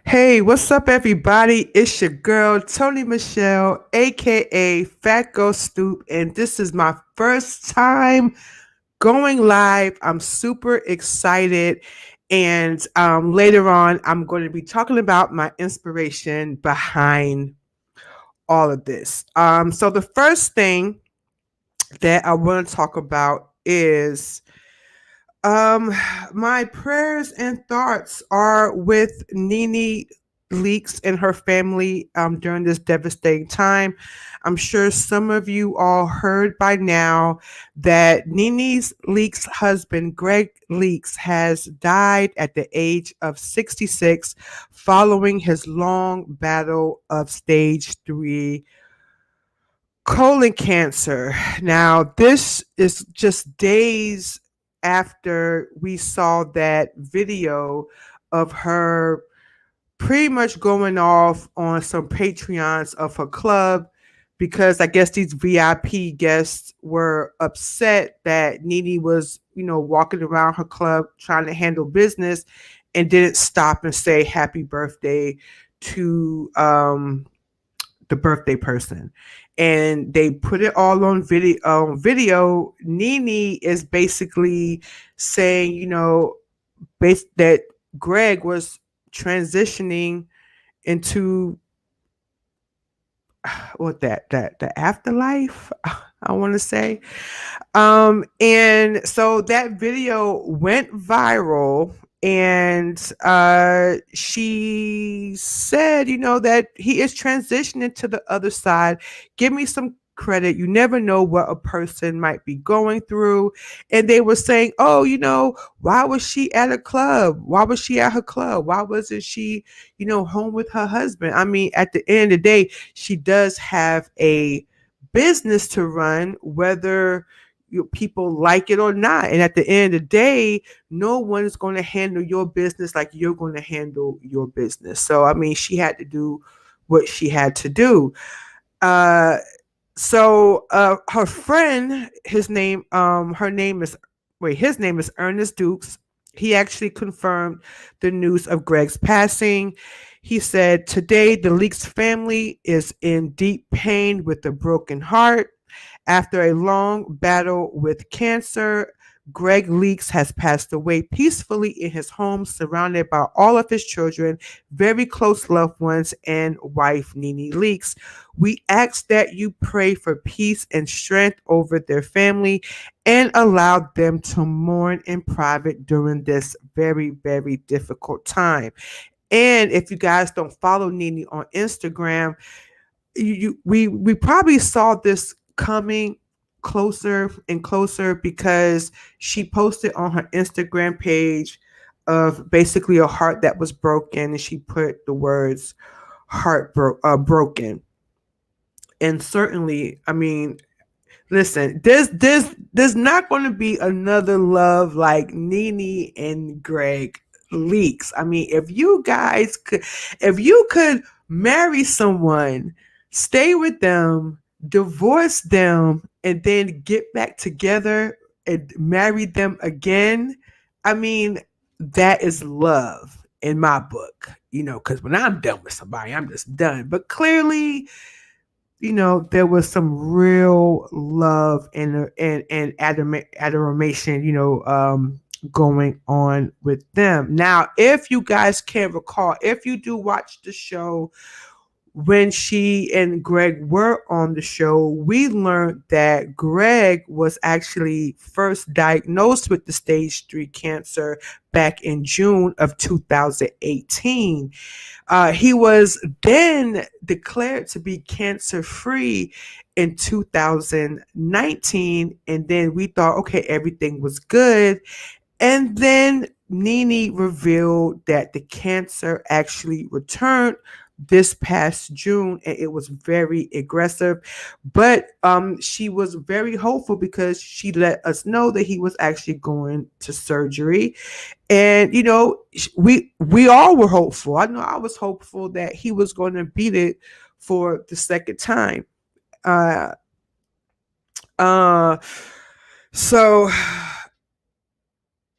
Hey, what's up, everybody? It's your girl, Tony Michelle, aka Fat Girl Stoop, and this is my first time going live. I'm super excited, and later on, I'm going to be talking about my inspiration behind all of this. So, the first thing that I want to talk about is um, my prayers and thoughts are with Nene Leakes and her family during this devastating time. I'm sure some of you all heard by now that Nene Leakes' husband, Greg Leakes, has died at the age of 66 following his long battle of stage 3 colon cancer. Now, this is just days after we saw that video of her pretty much going off on some Patreons of her club because I guess these VIP guests were upset that Nene was, walking around her club trying to handle business and didn't stop and say happy birthday to the birthday person. And they put it all on video. Nene is basically saying, that Greg was transitioning into what that the afterlife. I want to say, and so that video went viral, and she said, that he is transitioning to the other side. Give me some credit. You never know what a person might be going through. And they were saying, oh, why was she at a club? Why was she at her club? Why wasn't she, home with her husband? I mean, at the end of the day, she does have a business to run, whether people like it or not. And at the end of the day, no one is going to handle your business like you're going to handle your business. So, I mean, she had to do what she had to do. Uh, her friend, his name is Ernest Dukes. He actually confirmed the news of Greg's passing. He said, today the Leakes family is in deep pain with a broken heart. After a long battle with cancer, Greg Leakes has passed away peacefully in his home, surrounded by all of his children, very close loved ones, and wife, Nene Leakes. We ask that you pray for peace and strength over their family and allow them to mourn in private during this very, very difficult time. And if you guys don't follow Nene on Instagram, we probably saw this coming closer and closer because she posted on her Instagram page of basically a heart that was broken, and she put the words broken. And certainly, I mean, listen, there's not going to be another love like Nene and Greg Leakes. I mean, if you could marry someone, stay with them, divorce them, and then get back together and marry them again, I mean, that is love in my book, because when I'm done with somebody, I'm just done. But clearly, there was some real love and adoration, going on with them. Now, if you guys can recall, if you do watch the show, when she and Greg were on the show, we learned that Greg was actually first diagnosed with the stage 3 cancer back in June of 2018. He was then declared to be cancer free in 2019. And then we thought, okay, everything was good. And then Nene revealed that the cancer actually returned this past June, and it was very aggressive. But she was very hopeful because she let us know that he was actually going to surgery. And we all were hopeful. I know I was hopeful that he was going to beat it for the second time. Uh, uh, so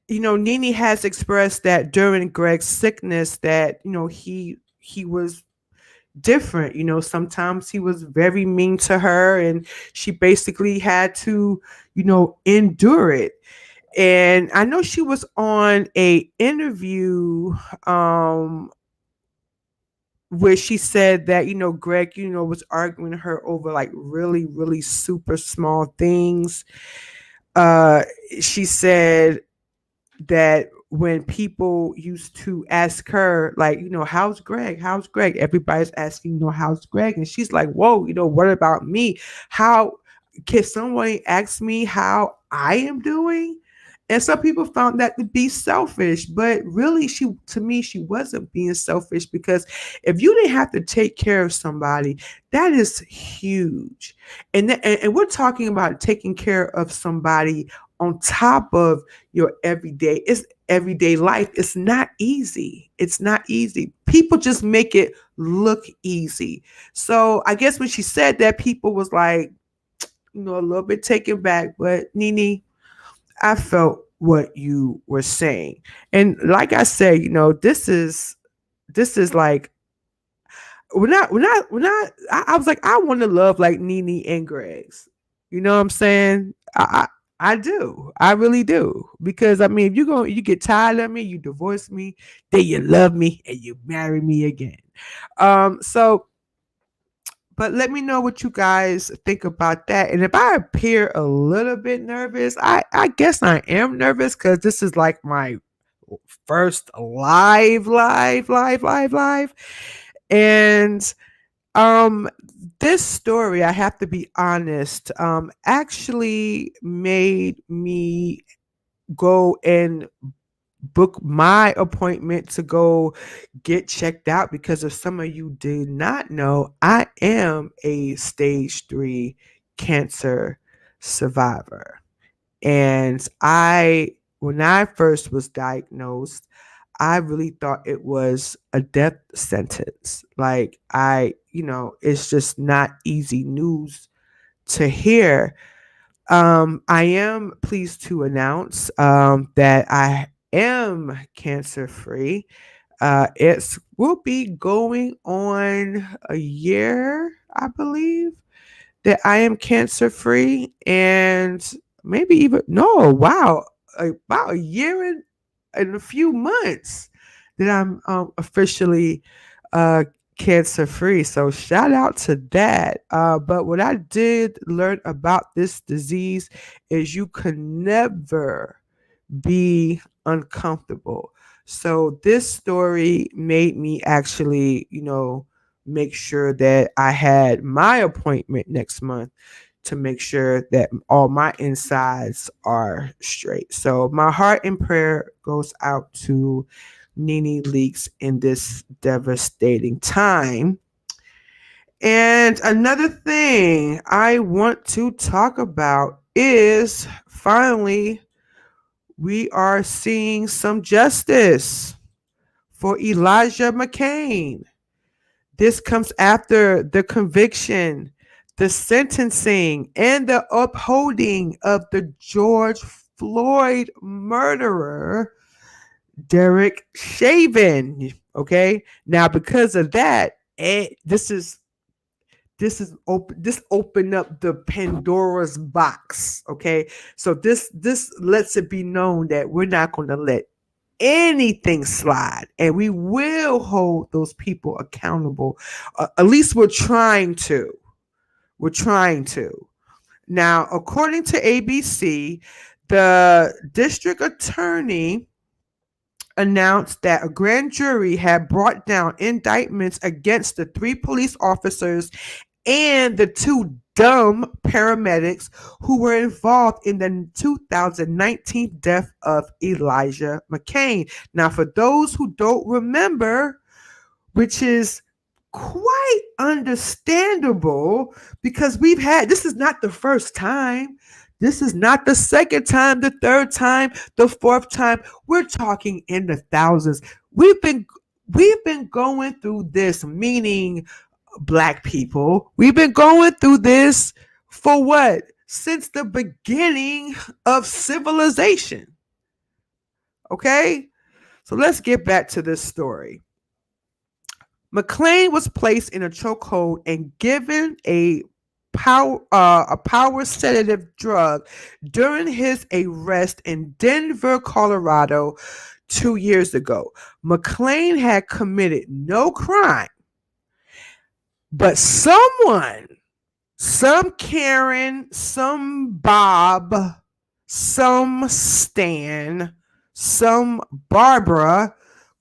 Nene has expressed that during Greg's sickness that, he was different. Sometimes he was very mean to her and she basically had to, endure it. And I know she was on a interview where she said that, Greg, was arguing her over like really, really super small things. Uh she said that when people used to ask her, like, how's Greg? How's Greg? Everybody's asking, how's Greg? And she's like, whoa, what about me? How can someone ask me how I am doing? And some people found that to be selfish, but really, to me, she wasn't being selfish because if you didn't have to take care of somebody, that is huge. And we're talking about taking care of somebody on top of your everyday life. It's not easy. It's not easy. People just make it look easy. So I guess when she said that, people was like, a little bit taken back. But Nene, I felt what you were saying. And like I said, this is like, I was like, I want to love like Nene and Greg's. You know what I'm saying? I do. I really do. Because I mean, if you get tired of me, you divorce me, then you love me and you marry me again. So but let me know what you guys think about that. And if I appear a little bit nervous, I guess I am nervous because this is like my first live. And um this story, I have to be honest, actually made me go and book my appointment to go get checked out because if some of you did not know, I am a stage 3 cancer survivor. And when I first was diagnosed, I really thought it was a death sentence. Like, it's just not easy news to hear. I am pleased to announce that I am cancer free. It will be going on a year, I believe, that I am cancer free, and maybe even no, wow, about a year and a few months that I'm officially uh, cancer free. So shout out to that. But what I did learn about this disease is you can never be uncomfortable. So this story made me actually, make sure that I had my appointment next month to make sure that all my insides are straight. So my heart and prayer goes out to Nene Leakes in this devastating time. And another thing I want to talk about is finally we are seeing some justice for Elijah McClain. This comes after the conviction, the sentencing, and the upholding of the George Floyd murderer, Derek Chauvin. Okay, now because of that, this opened up the Pandora's box. Okay, so this lets it be known that we're not going to let anything slide, and we will hold those people accountable. At least we're trying to. We're trying to. Now, according to ABC, the district attorney announced that a grand jury had brought down indictments against the 3 police officers and the 2 dumb paramedics who were involved in the 2019 death of Elijah McClain. Now, for those who don't remember, which is quite understandable because this is not the first time. This is not the second time, the third time, the fourth time. We're talking in the thousands. We've been going through this, meaning Black people. We've been going through this for what? Since the beginning of civilization. Okay? So let's get back to this story. McClain was placed in a chokehold and given a power sedative drug during his arrest in Denver, Colorado, 2 years ago. McClain had committed no crime, but some Karen, some Bob, some Stan, some Barbara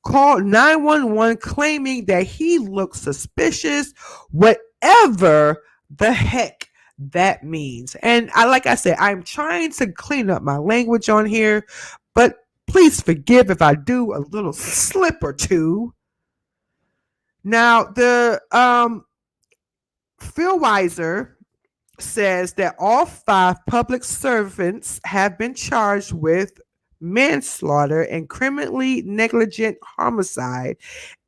called 911 claiming that he looked suspicious, whatever the heck that means. And like I said, I'm trying to clean up my language on here, but please forgive if I do a little slip or two. Now, the Phil Weiser says that all 5 public servants have been charged with manslaughter and criminally negligent homicide,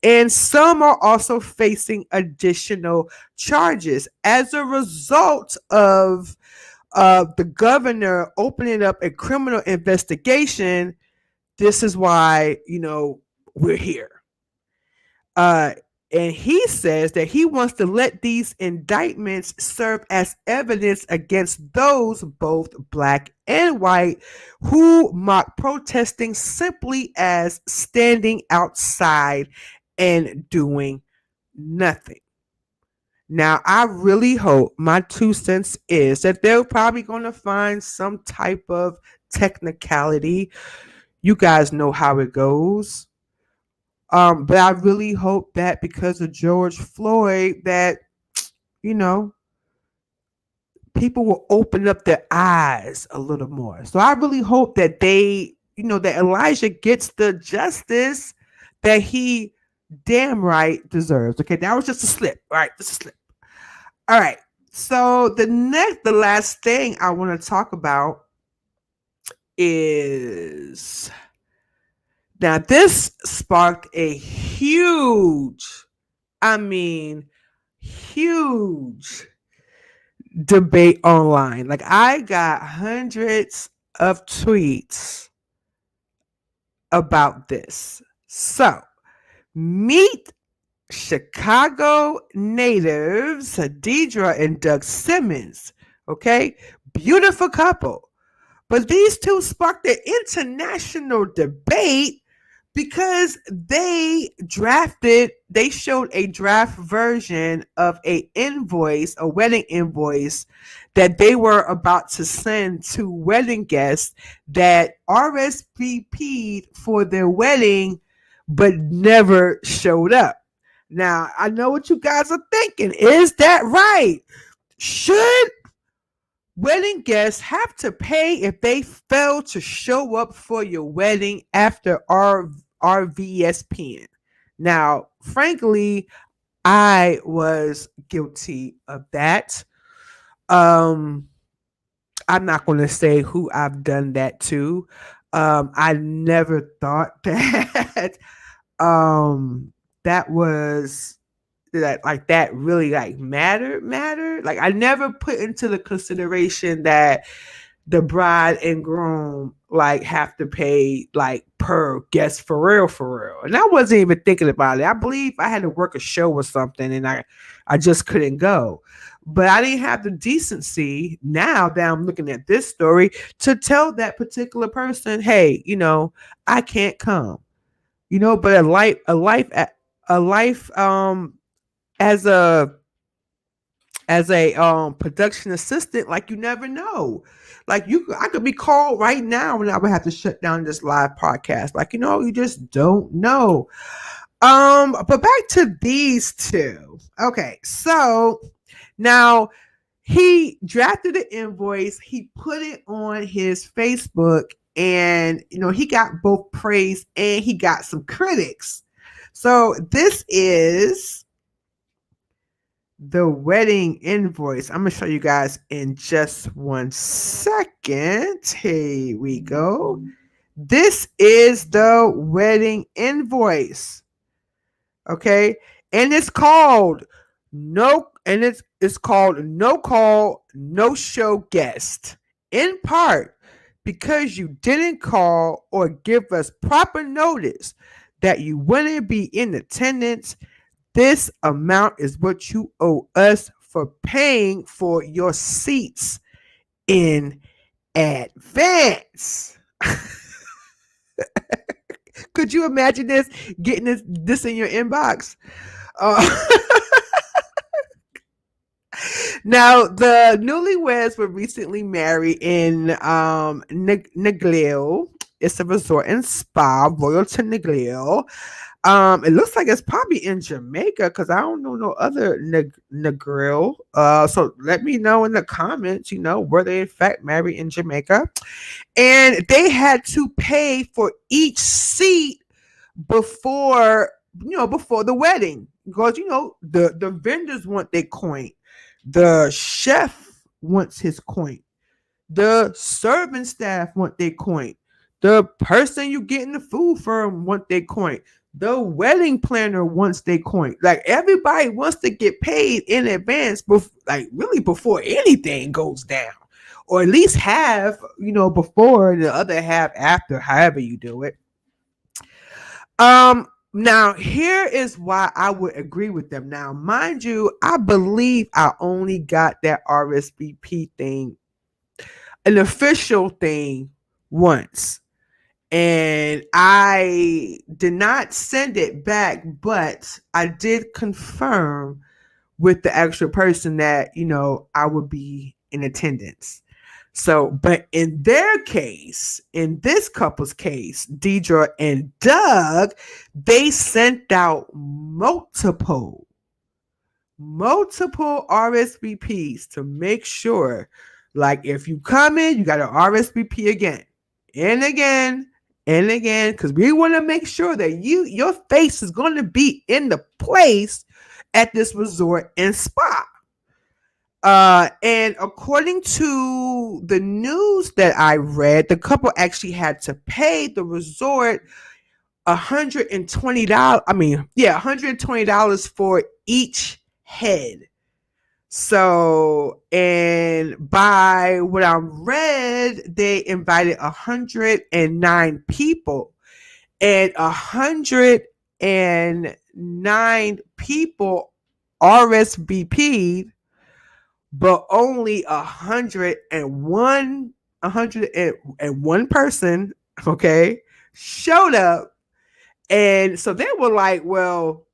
and some are also facing additional charges as a result of the governor opening up a criminal investigation. This is why, we're here. And he says that he wants to let these indictments serve as evidence against those, both black and white, who mock protesting simply as standing outside and doing nothing. Now, I really hope, my 2 cents is that they're probably going to find some type of technicality. You guys know how it goes. But I really hope that because of George Floyd, that, people will open up their eyes a little more. So I really hope that that Elijah gets the justice that he damn right deserves. Okay, that was just a slip. All right, just a slip. All right. So the last thing I want to talk about is, now this sparked a huge debate online. Like, I got hundreds of tweets about this. So, meet Chicago natives, Deidre and Doug Simmons. Okay, beautiful couple. But these two sparked an international debate because they showed a draft version of a wedding invoice that they were about to send to wedding guests that RSVP'd for their wedding but never showed up. Now, I know what you guys are thinking. Is that right? Should wedding guests have to pay if they fail to show up for your wedding after RVSPing? Now, frankly, I was guilty of that. I'm not going to say who I've done that to. I never thought that that was that really mattered. Like, I never put into the consideration that the bride and groom have to pay per guest for real. And I wasn't even thinking about it. I believe I had to work a show or something and I just couldn't go. But I didn't have the decency, now that I'm looking at this story, to tell that particular person, hey, I can't come. But a life as a production assistant, you never know. I could be called right now and I would have to shut down this live podcast. You just don't know. But back to these two. Okay, so now he drafted the invoice, he put it on his Facebook, and he got both praise and he got some critics. So this is the wedding invoice. I'm going to show you guys in just 1 second. Here we go. This is the wedding invoice. Okay. And it's called No Call, No Show Guest. In part, because you didn't call or give us proper notice that you wouldn't be in attendance. This amount is what you owe us for paying for your seats in advance. Could you imagine this? Getting this in your inbox? Uh, Now, the newlyweds were recently married in Negleo. It's a resort and spa, Royal to Negleo. It looks like it's probably in Jamaica because I don't know no other Negril. So let me know in the comments, were they in fact married in Jamaica? And they had to pay for each seat before before the wedding, because the vendors want their coin, the chef wants his coin, the serving staff want their coin, the person you getting the food from want their coin, the wedding planner wants their coin. Like, everybody wants to get paid in advance, like really before anything goes down, or at least half before, the other half after, however you do it. Now here is why I would agree with them. Now, mind you, I believe I only got that RSVP thing, an official thing, once. And I did not send it back, but I did confirm with the actual person that, I would be in attendance. So, but in their case, in this couple's case, Deidre and Doug, they sent out multiple RSVPs to make sure, like, if you come in, you got to RSVP again and again and again, because we want to make sure that your face is going to be in the place at this resort and spa. And according to the news that I read, the couple actually had to pay the resort $120. $120 for each head. So, and by what I read, they invited 109 people, and 109 people RSVP'd, but only 101 person, okay, showed up. And so they were like, well,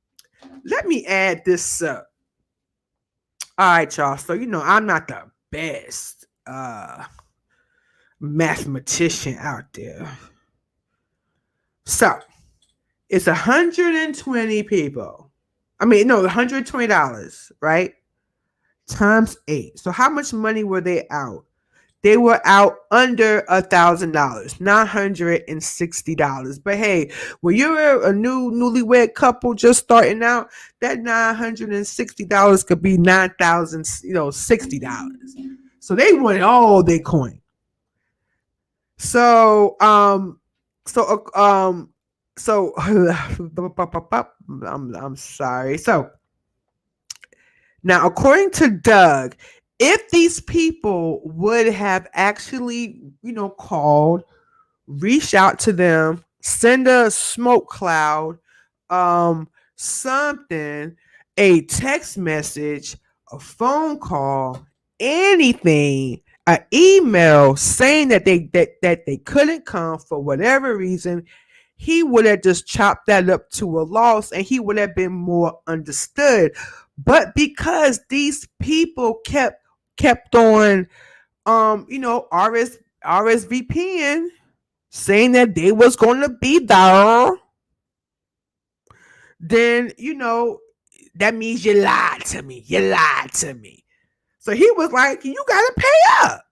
let me add this up. All right, y'all. So, I'm not the best mathematician out there. So it's 120 people. $120, right? Times 8. So how much money were they out? They were out under $1,000, $960. But hey, when you're a newlywed couple just starting out, that $960 could be $9,060. So they wanted all their coin. So I'm sorry. So now, according to Doug, if these people would have actually, called, reach out to them, send a smoke cloud, something, a text message, a phone call, anything, an email saying that they couldn't come for whatever reason, he would have just chopped that up to a loss, and he would have been more understood. But because these people kept on RSVPing, saying that they was going to be there, then that means you lied to me. So he was like, you gotta pay up.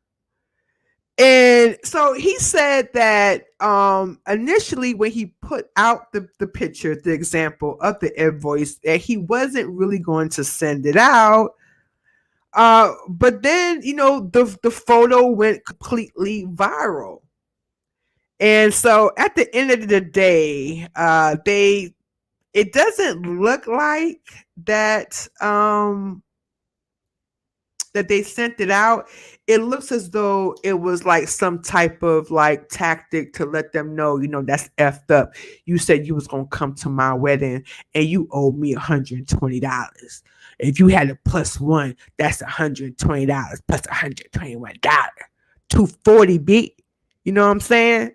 And so he said that initially, when he put out the picture, the example of the invoice, that he wasn't really going to send it out. But then, the photo went completely viral. And so at the end of the day, it doesn't look like that that they sent it out, it looks as though it was like some type of like tactic to let them know, that's effed up. You said you was gonna come to my wedding and you owed me $120. If you had a plus one, that's $120 plus $121. 240 beat. You know what I'm saying?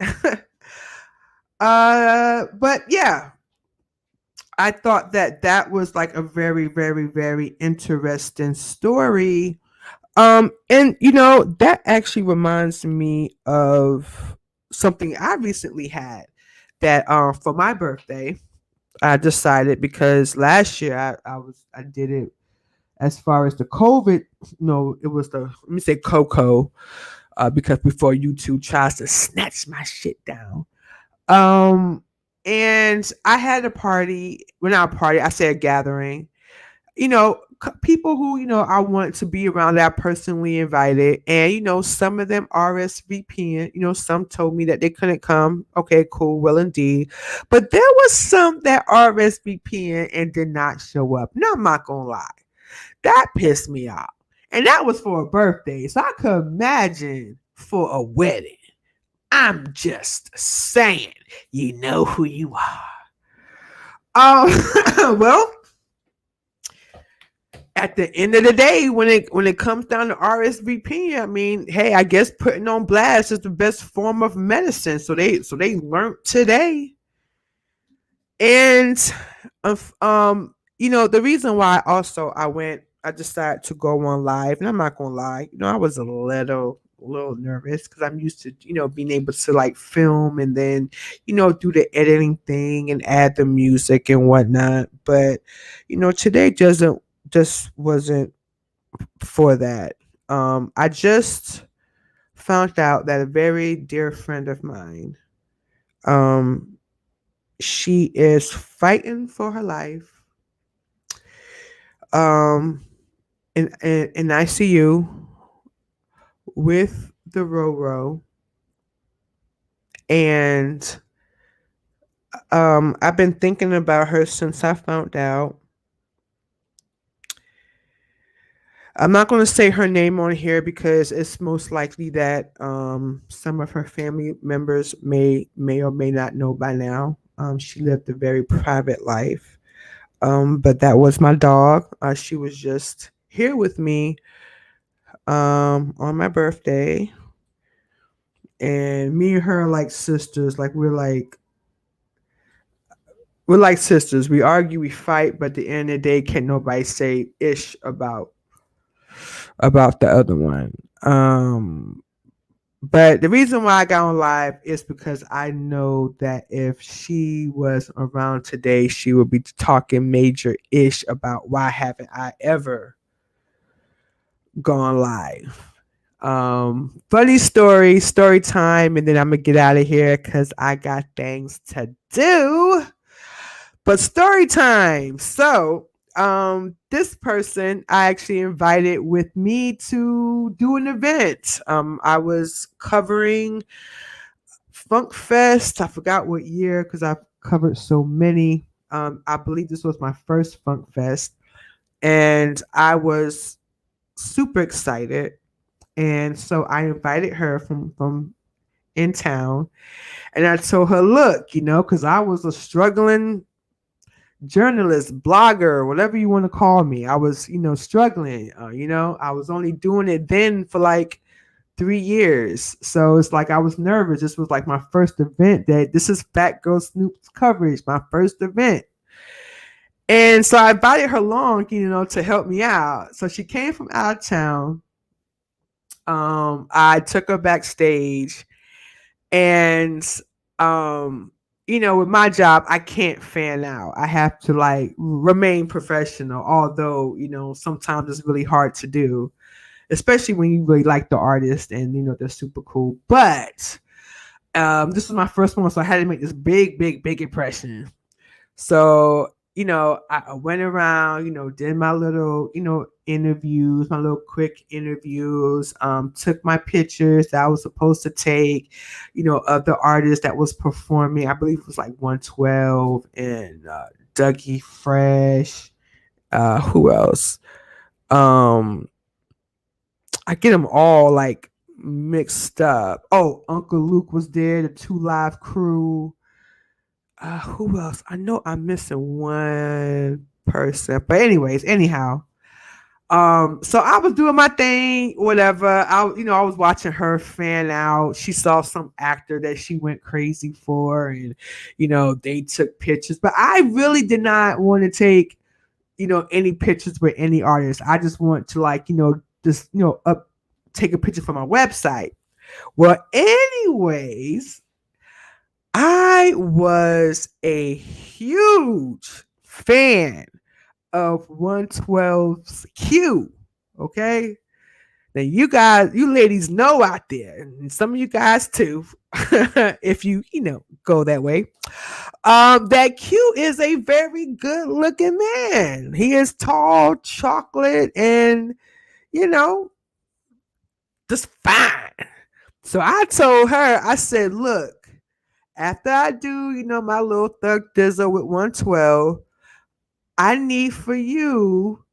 But yeah, I thought that was like a very, very, very interesting story. And that actually reminds me of something I recently had that for my birthday, I decided because last year I did it as far as the COVID, it was the, let me say Coco, because before YouTube tries to snatch my shit down. And I had a party, well, not a party, I say a gathering, people who, I want to be around that I personally invited. And, some of them RSVPing, some told me that they couldn't come. Okay, cool. Well, indeed. But there was some that RSVPing and did not show up. Now, I'm not going to lie. That pissed me off. And that was for a birthday. So I could imagine for a wedding. I'm just saying, you know who you are. Well, at the end of the day, when it comes down to RSVP, I mean, hey, I guess putting on blast is the best form of medicine. So they learned today. And the reason why also I decided to go on live, and I'm not gonna lie, I was a little nervous because I'm used to, being able to like film and then, do the editing thing and add the music and whatnot. But, today just wasn't for that. I just found out that a very dear friend of mine, she is fighting for her life. In ICU with the Roro. And I've been thinking about her since I found out. I'm not going to say her name on here because it's most likely that some of her family members may or may not know by now. She lived a very private life. But that was my dog. She was just here with me on my birthday. And me and her are like sisters. Like we're like sisters. We argue, we fight, but at the end of the day, can't nobody say ish about the other one. But the reason why I got on live is because I know that if she was around today, she would be talking major ish about why haven't I ever gone live. Funny story time, and then I'm gonna get out of here because I got things to do. But story time. So this person I actually invited with me to do an event. I was covering Funk Fest. I forgot what year because I've covered so many. I believe this was my first Funk Fest, and I was super excited. And so I invited her from in town, and I told her, look, because I was a struggling journalist, blogger, whatever you want to call me. I was, struggling. I was only doing it then for like 3 years. So it's like I was nervous. This was like my first event. This is Fat Girl Snoop's coverage, my first event. And so I invited her along, to help me out. So she came from out of town. I took her backstage, and with my job, I can't fan out. I have to like remain professional, although, sometimes it's really hard to do, especially when you really like the artist and, they're super cool. But this was my first one, so I had to make this big impression. So, I went around, did my little, interviews, my little quick interviews, took my pictures that I was supposed to take, of the artist that was performing. I believe it was like 112 and Dougie Fresh. Who else? I get them all like mixed up. Oh, Uncle Luke was there, the Two Live crew. Who else? I know I'm missing one person. But anyways, anyhow. So I was doing my thing, whatever. I was watching her fan out. She saw some actor that she went crazy for, and they took pictures. But I really did not want to take, any pictures with any artist. I just want to just up take a picture for my website. Well, anyways, I was a huge fan of 112's Q. Okay. Now you ladies know out there, and some of you guys too, if you go that way. That Q is a very good looking man. He is tall, chocolate, and you know, just fine. So I told her, I said, look, after I do, my little thug dizzle with 112, I need for you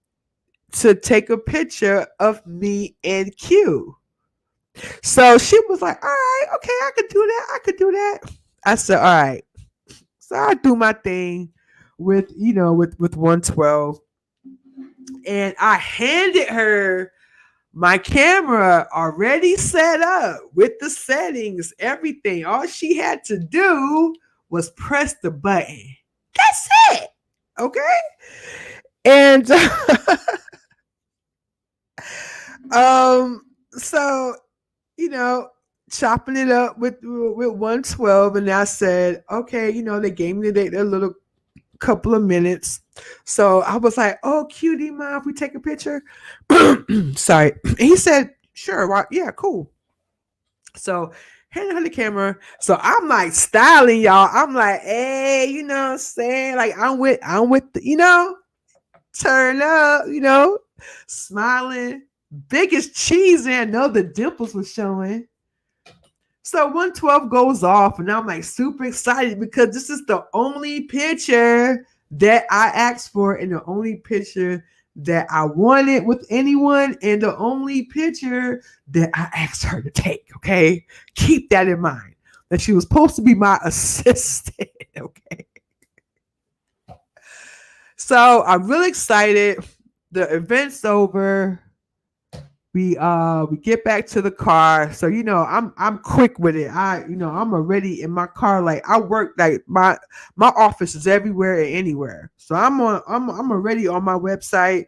to take a picture of me and Q. So she was like, all right, okay, I could do that. I could do that. I said, all right. So I do my thing with 112. And I handed her my camera already set up with the settings, everything. All she had to do was press the button. That's it. Okay. And so chopping it up with 112, and I said, okay, they gave me their little couple of minutes. So I was like, oh, cutie, mom, if we take a picture? Sorry. And he said, sure, why? Yeah, cool. So handed her the camera. So I'm like styling y'all. I'm like, hey, you know what I'm saying? Like I'm with the, turn up, smiling. Biggest cheese in. No, the dimples was showing. So 112 goes off, and I'm like super excited because this is the only picture that I asked for, and the only picture that I wanted with anyone, and the only picture that I asked her to take. Okay, keep that in mind. That she was supposed to be my assistant. Okay. So I'm really excited. The event's over. We get back to the car. So I'm quick with it. I'm already in my car. Like I work like my office is everywhere and anywhere. So I'm already on my website.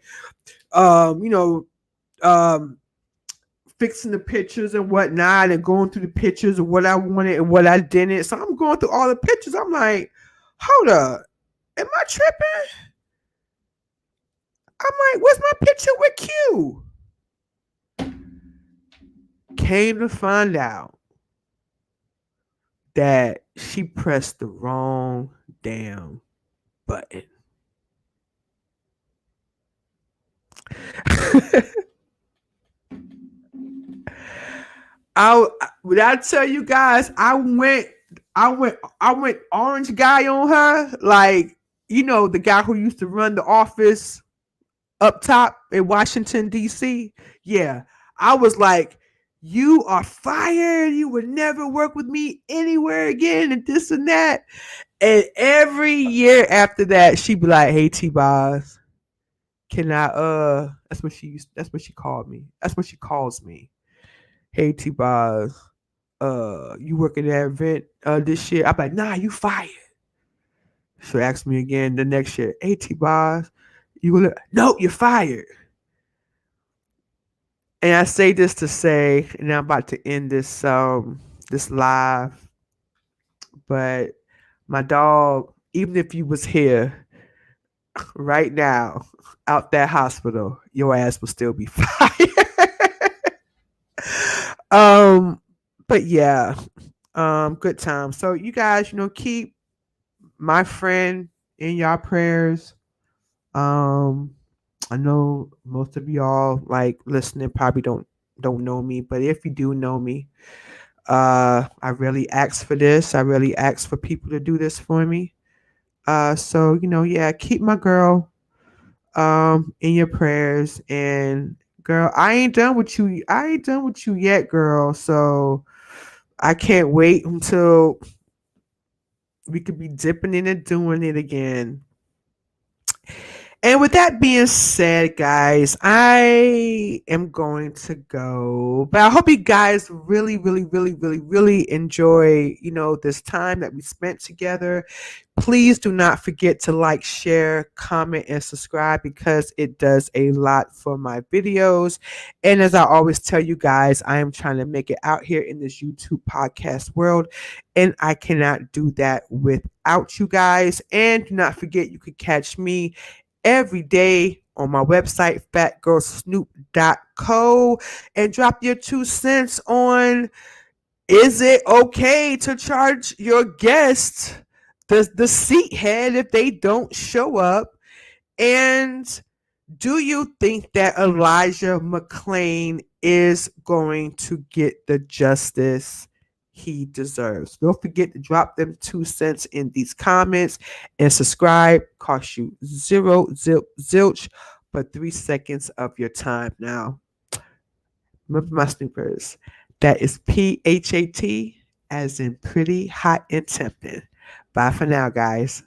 Fixing the pictures and whatnot, and going through the pictures of what I wanted and what I didn't. So I'm going through all the pictures. I'm like, hold up, am I tripping? I'm like, where's my picture with Q? Came to find out that she pressed the wrong damn button. Would I tell you guys, I went orange guy on her, like the guy who used to run the office up top in Washington D.C. Yeah, I was like, you are fired. You would never work with me anywhere again, and this and that. And every year after that, she'd be like, "Hey, T-Boz, can I?" That's what she called me. That's what she calls me. Hey, T-Boz, you working at event this year? I'm like, nah, you fired. She'll ask me again the next year. Hey, T-Boz, you gonna? No, you're fired. And I say this to say, and I'm about to end this live, but my dog, even if you was here right now out that hospital, your ass will still be fired. But yeah, good time. So you guys, keep my friend in your prayers. I know most of y'all like listening probably don't know me, but if you do know me, I really ask for this. I really ask for people to do this for me. So yeah, keep my girl in your prayers, and Girl, I ain't done with you. I ain't done with you yet, girl. So I can't wait until we could be dipping in and doing it again. And with that being said, guys, I am going to go. But I hope you guys really, really, really, really, really enjoy, this time that we spent together. Please do not forget to like, share, comment, and subscribe because it does a lot for my videos. And as I always tell you guys, I am trying to make it out here in this YouTube podcast world. And I cannot do that without you guys. And do not forget, you can catch me every day on my website, fatgirlsnoop.co, and drop your 2 cents on, is it okay to charge your guests the seat head if they don't show up? And do you think that Elijah McClain is going to get the justice he deserves? Don't forget to drop them 2 cents in these comments and subscribe. Cost you zilch, but 3 seconds of your time. Now, remember my snoopers. That is PHAT as in pretty, hot, and tempting. Bye for now, guys.